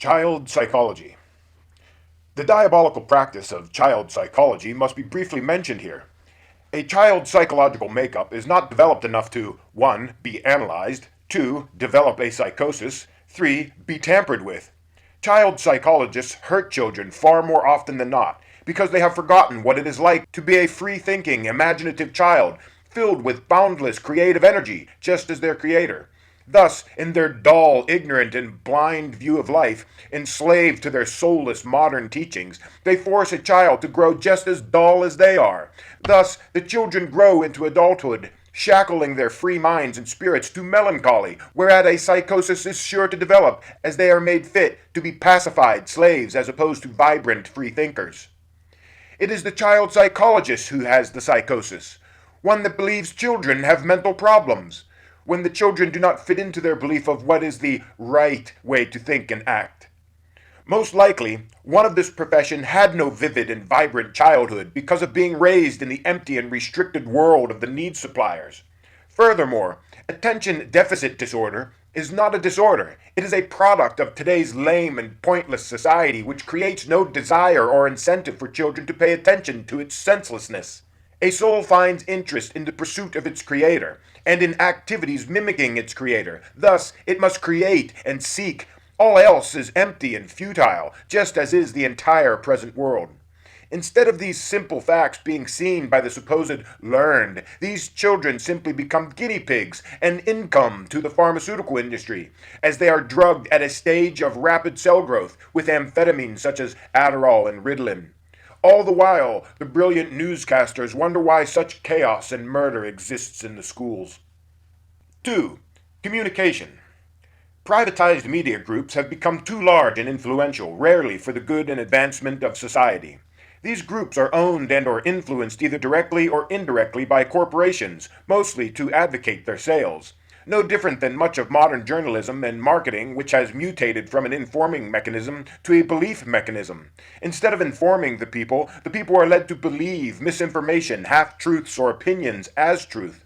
Child psychology. The diabolical practice of child psychology must be briefly mentioned here. A child's psychological makeup is not developed enough to 1. Be analyzed, 2. Develop a psychosis, 3. Be tampered with. Child psychologists hurt children far more often than not because they have forgotten what it is like to be a free-thinking, imaginative child filled with boundless creative energy, just as their creator. Thus, in their dull, ignorant, and blind view of life, enslaved to their soulless modern teachings, they force a child to grow just as dull as they are. Thus, the children grow into adulthood, shackling their free minds and spirits to melancholy, whereat a psychosis is sure to develop, as they are made fit to be pacified slaves as opposed to vibrant free thinkers. It is the child psychologist who has the psychosis, one that believes children have mental problems, when the children do not fit into their belief of what is the right way to think and act. Most likely, one of this profession had no vivid and vibrant childhood because of being raised in the empty and restricted world of the need suppliers. Furthermore, attention deficit disorder is not a disorder. It is a product of today's lame and pointless society which creates no desire or incentive for children to pay attention to its senselessness. A soul finds interest in the pursuit of its creator, and in activities mimicking its creator. Thus, it must create and seek. All else is empty and futile, just as is the entire present world. Instead of these simple facts being seen by the supposed learned, these children simply become guinea pigs and income to the pharmaceutical industry, as they are drugged at a stage of rapid cell growth with amphetamines such as Adderall and Ritalin. All the while, the brilliant newscasters wonder why such chaos and murder exists in the schools. 2. Communication. Privatized media groups have become too large and influential, rarely for the good and advancement of society. These groups are owned and or influenced either directly or indirectly by corporations, mostly to advocate their sales. No different than much of modern journalism and marketing, which has mutated from an informing mechanism to a belief mechanism. Instead of informing the people are led to believe misinformation, half-truths, or opinions as truth.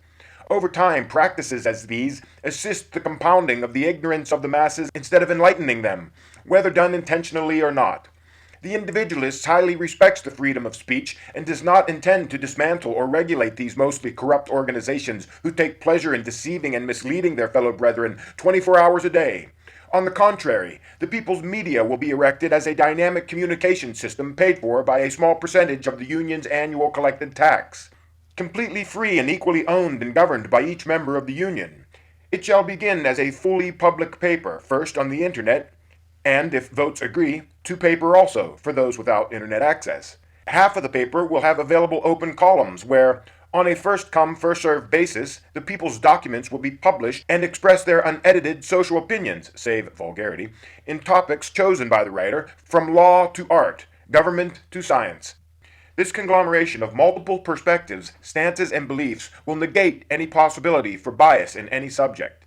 Over time, practices as these assist the compounding of the ignorance of the masses instead of enlightening them, whether done intentionally or not. The individualist highly respects the freedom of speech and does not intend to dismantle or regulate these mostly corrupt organizations who take pleasure in deceiving and misleading their fellow brethren 24 hours a day. On the contrary, the people's media will be erected as a dynamic communication system paid for by a small percentage of the union's annual collected tax, completely free and equally owned and governed by each member of the union. It shall begin as a fully public paper, first on the internet, and, if votes agree, to paper also, for those without internet access. Half of the paper will have available open columns where, on a first-come, first-served basis, the people's documents will be published and express their unedited social opinions, save vulgarity, in topics chosen by the writer, from law to art, government to science. This conglomeration of multiple perspectives, stances, and beliefs will negate any possibility for bias in any subject.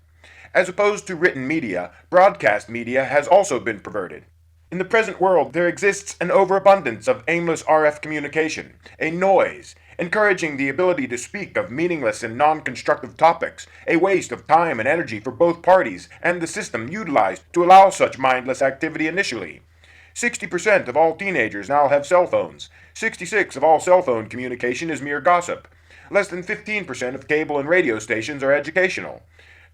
As opposed to written media, broadcast media has also been perverted. In the present world, there exists an overabundance of aimless RF communication, a noise, encouraging the ability to speak of meaningless and non-constructive topics, a waste of time and energy for both parties, and the system utilized to allow such mindless activity initially. 60% of all teenagers now have cell phones. 66% of all cell phone communication is mere gossip. Less than 15% of cable and radio stations are educational.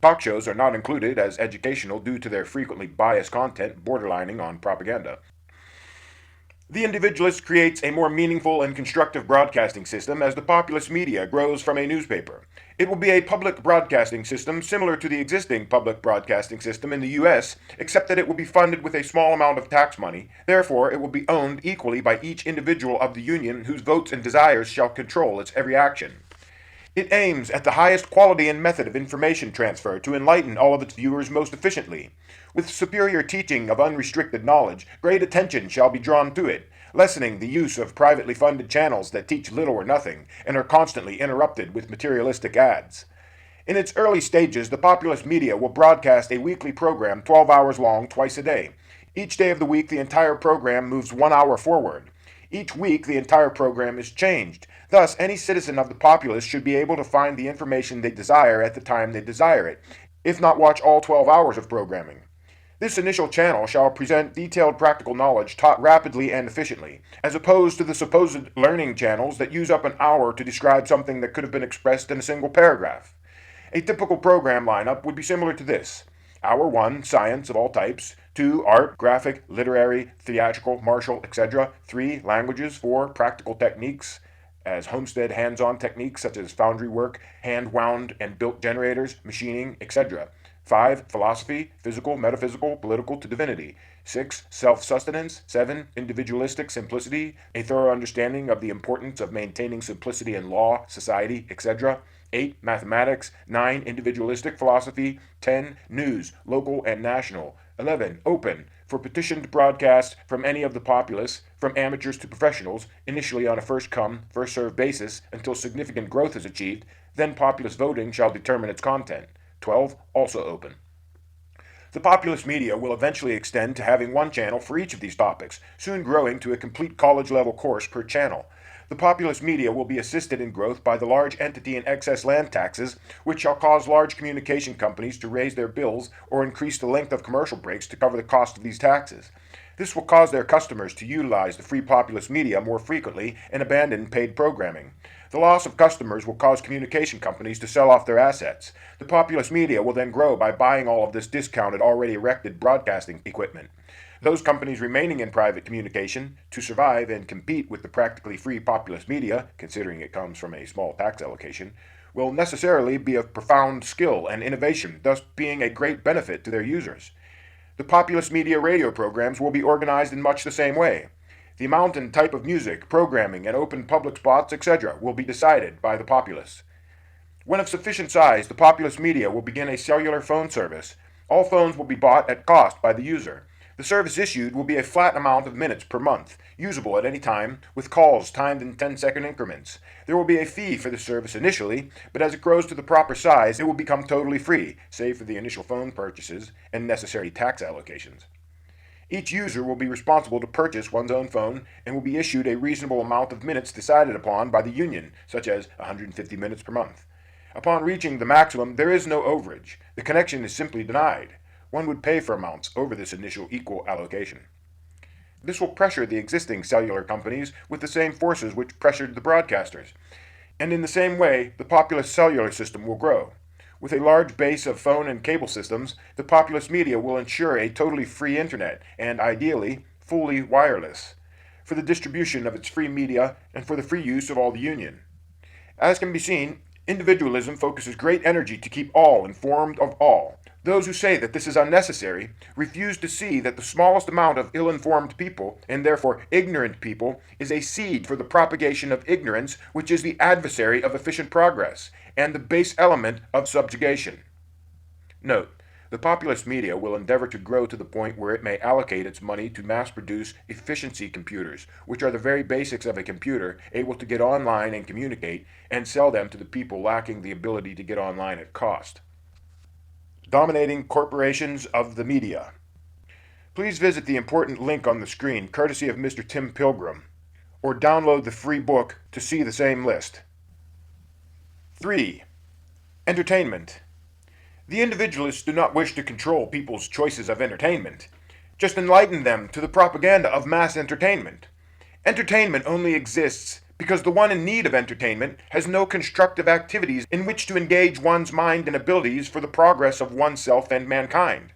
Talk shows are not included as educational due to their frequently biased content borderlining on propaganda. The individualist creates a more meaningful and constructive broadcasting system as the populist media grows from a newspaper. It will be a public broadcasting system similar to the existing public broadcasting system in the U.S., except that it will be funded with a small amount of tax money. Therefore, it will be owned equally by each individual of the union whose votes and desires shall control its every action. It aims at the highest quality and method of information transfer to enlighten all of its viewers most efficiently. With superior teaching of unrestricted knowledge, great attention shall be drawn to it, lessening the use of privately funded channels that teach little or nothing and are constantly interrupted with materialistic ads. In its early stages, the populist media will broadcast a weekly program 12 hours long twice a day. Each day of the week, the entire program moves 1 hour forward. Each week, the entire program is changed. Thus, any citizen of the populace should be able to find the information they desire at the time they desire it, if not watch all 12 hours of programming. This initial channel shall present detailed practical knowledge taught rapidly and efficiently, as opposed to the supposed learning channels that use up an hour to describe something that could have been expressed in a single paragraph. A typical program lineup would be similar to this. Hour 1, science of all types. 2, art, graphic, literary, theatrical, martial, etc. 3, languages. 4, practical techniques, as homestead hands-on techniques such as foundry work, hand-wound and built generators, machining, etc. 5, philosophy, physical, metaphysical, political to divinity. 6, self-sustenance. 7, individualistic simplicity, a thorough understanding of the importance of maintaining simplicity in law, society, etc. 8, mathematics. 9, individualistic philosophy. 10, news, local and national. 11, open, for petitioned broadcast from any of the populace, from amateurs to professionals, initially on a first-come, first-served basis until significant growth is achieved, then populace voting shall determine its content. 12, also open. The populist media will eventually extend to having one channel for each of these topics, soon growing to a complete college-level course per channel. The populist media will be assisted in growth by the large entity and excess land taxes, which shall cause large communication companies to raise their bills or increase the length of commercial breaks to cover the cost of these taxes. This will cause their customers to utilize the free populist media more frequently and abandon paid programming. The loss of customers will cause communication companies to sell off their assets. The populist media will then grow by buying all of this discounted, already erected broadcasting equipment. Those companies remaining in private communication, to survive and compete with the practically free populist media, considering it comes from a small tax allocation, will necessarily be of profound skill and innovation, thus being a great benefit to their users. The populist media radio programs will be organized in much the same way. The amount and type of music, programming, and open public spots, etc., will be decided by the populace. When of sufficient size, the populist media will begin a cellular phone service. All phones will be bought at cost by the user. The service issued will be a flat amount of minutes per month, usable at any time, with calls timed in 10-second increments. There will be a fee for the service initially, but as it grows to the proper size, it will become totally free, save for the initial phone purchases and necessary tax allocations. Each user will be responsible to purchase one's own phone and will be issued a reasonable amount of minutes decided upon by the union, such as 150 minutes per month. Upon reaching the maximum, there is no overage. The connection is simply denied. One would pay for amounts over this initial equal allocation. This will pressure the existing cellular companies with the same forces which pressured the broadcasters. And in the same way, the populist cellular system will grow. With a large base of phone and cable systems, the populist media will ensure a totally free internet, and ideally, fully wireless, for the distribution of its free media and for the free use of all the union. As can be seen, individualism focuses great energy to keep all informed of all. Those who say that this is unnecessary refuse to see that the smallest amount of ill-informed people, and therefore ignorant people, is a seed for the propagation of ignorance, which is the adversary of efficient progress, and the base element of subjugation. Note, the populist media will endeavor to grow to the point where it may allocate its money to mass-produce efficiency computers, which are the very basics of a computer, able to get online and communicate, and sell them to the people lacking the ability to get online at cost. Dominating corporations of the media. Please visit the important link on the screen, courtesy of Mr. Tim Pilgrim, or download the free book to see the same list. 3. Entertainment. The individualists do not wish to control people's choices of entertainment. Just enlighten them to the propaganda of mass entertainment. Entertainment only exists because the one in need of entertainment has no constructive activities in which to engage one's mind and abilities for the progress of oneself and mankind.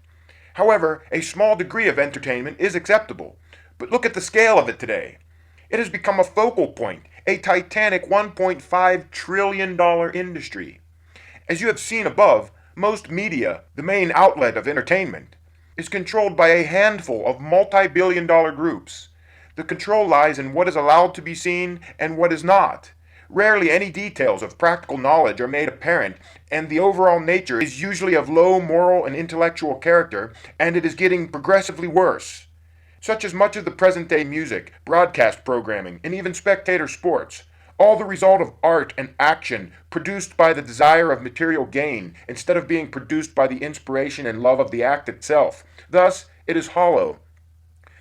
However, a small degree of entertainment is acceptable, but look at the scale of it today. It has become a focal point, a titanic $1.5 trillion industry. As you have seen above, most media, the main outlet of entertainment, is controlled by a handful of multi-billion-dollar groups. The control lies in what is allowed to be seen and what is not. Rarely any details of practical knowledge are made apparent, and the overall nature is usually of low moral and intellectual character, and it is getting progressively worse. Such as much of the present-day music, broadcast programming, and even Spectator Sports, all the result of art and action produced by the desire of material gain instead of being produced by the inspiration and love of the act itself. Thus, it is hollow.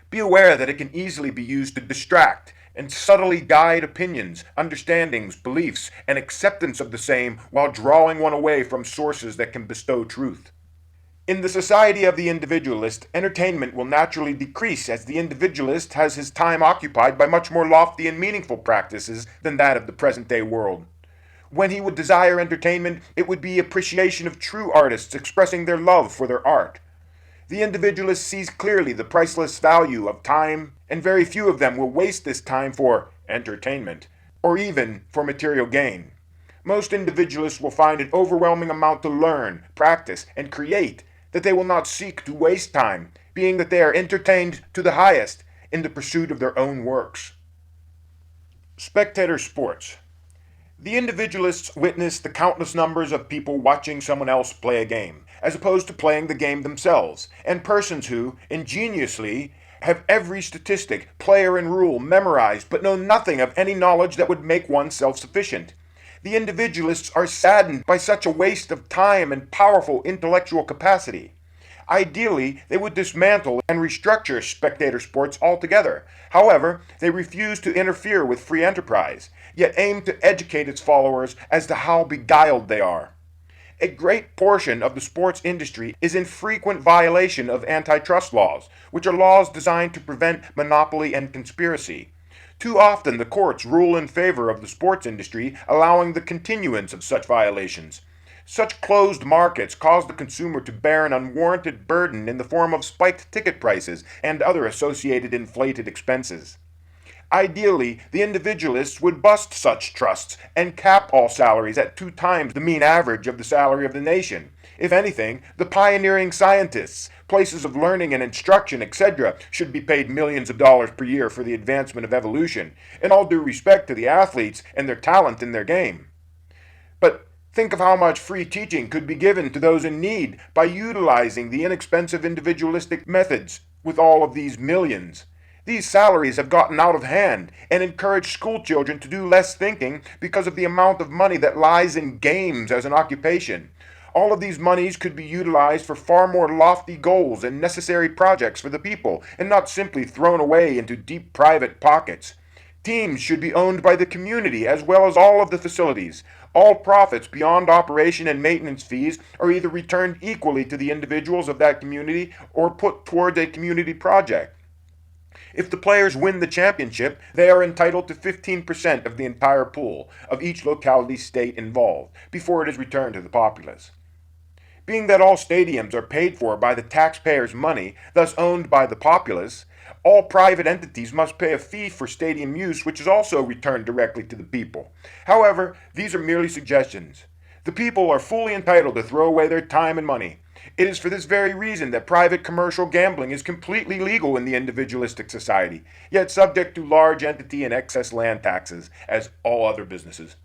Be aware that it can easily be used to distract and subtly guide opinions, understandings, beliefs, and acceptance of the same while drawing one away from sources that can bestow truth. In the society of the individualist, entertainment will naturally decrease as the individualist has his time occupied by much more lofty and meaningful practices than that of the present day world. When he would desire entertainment, it would be appreciation of true artists expressing their love for their art. The individualist sees clearly the priceless value of time, and very few of them will waste this time for entertainment, or even for material gain. Most individualists will find an overwhelming amount to learn, practice, and create that they will not seek to waste time, being that they are entertained to the highest in the pursuit of their own works. Spectator Sports. The individualists witness the countless numbers of people watching someone else play a game, as opposed to playing the game themselves, and persons who, ingeniously, have every statistic, player, and rule memorized, but know nothing of any knowledge that would make one self-sufficient. The individualists are saddened by such a waste of time and powerful intellectual capacity. Ideally, they would dismantle and restructure spectator sports altogether. However, they refuse to interfere with free enterprise, yet aim to educate its followers as to how beguiled they are. A great portion of the sports industry is in frequent violation of antitrust laws, which are laws designed to prevent monopoly and conspiracy. Too often the courts rule in favor of the sports industry, allowing the continuance of such violations. Such closed markets cause the consumer to bear an unwarranted burden in the form of spiked ticket prices and other associated inflated expenses. Ideally, the individualists would bust such trusts and cap all salaries at 2 times the mean average of the salary of the nation. If anything, the pioneering scientists, places of learning and instruction, etc., should be paid millions of dollars per year for the advancement of evolution, in all due respect to the athletes and their talent in their game. But think of how much free teaching could be given to those in need by utilizing the inexpensive individualistic methods with all of these millions. These salaries have gotten out of hand and encourage school children to do less thinking because of the amount of money that lies in games as an occupation. All of these monies could be utilized for far more lofty goals and necessary projects for the people, and not simply thrown away into deep private pockets. Teams should be owned by the community as well as all of the facilities. All profits beyond operation and maintenance fees are either returned equally to the individuals of that community or put toward a community project. If the players win the championship, they are entitled to 15% of the entire pool of each locality state involved before it is returned to the populace. Being that all stadiums are paid for by the taxpayers' money, thus owned by the populace, all private entities must pay a fee for stadium use, which is also returned directly to the people. However, these are merely suggestions. The people are fully entitled to throw away their time and money. It is for this very reason that private commercial gambling is completely legal in the individualistic society, yet subject to large entity and excess land taxes, as all other businesses.